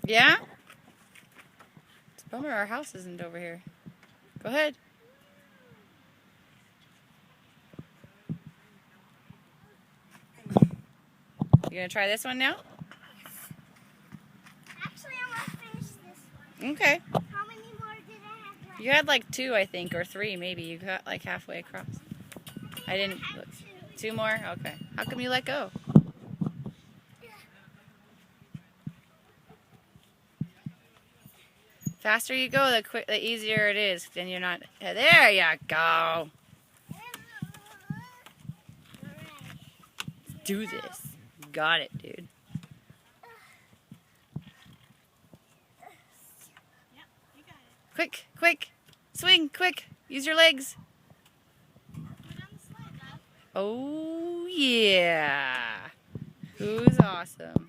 Yeah? It's a bummer our house isn't over here. Go ahead. You gonna try this one now? Actually, I want to finish this one. Okay. How many more did I have left? You had like 2, I think, or 3 maybe. You got like halfway across. I didn't look. 2 more? Okay. How come you let go? Faster you go, the easier it is. Then you're not. There you go. Let's do this. Got it, dude. Quick, quick. Swing, quick. Use your legs. Oh, yeah. Who's awesome?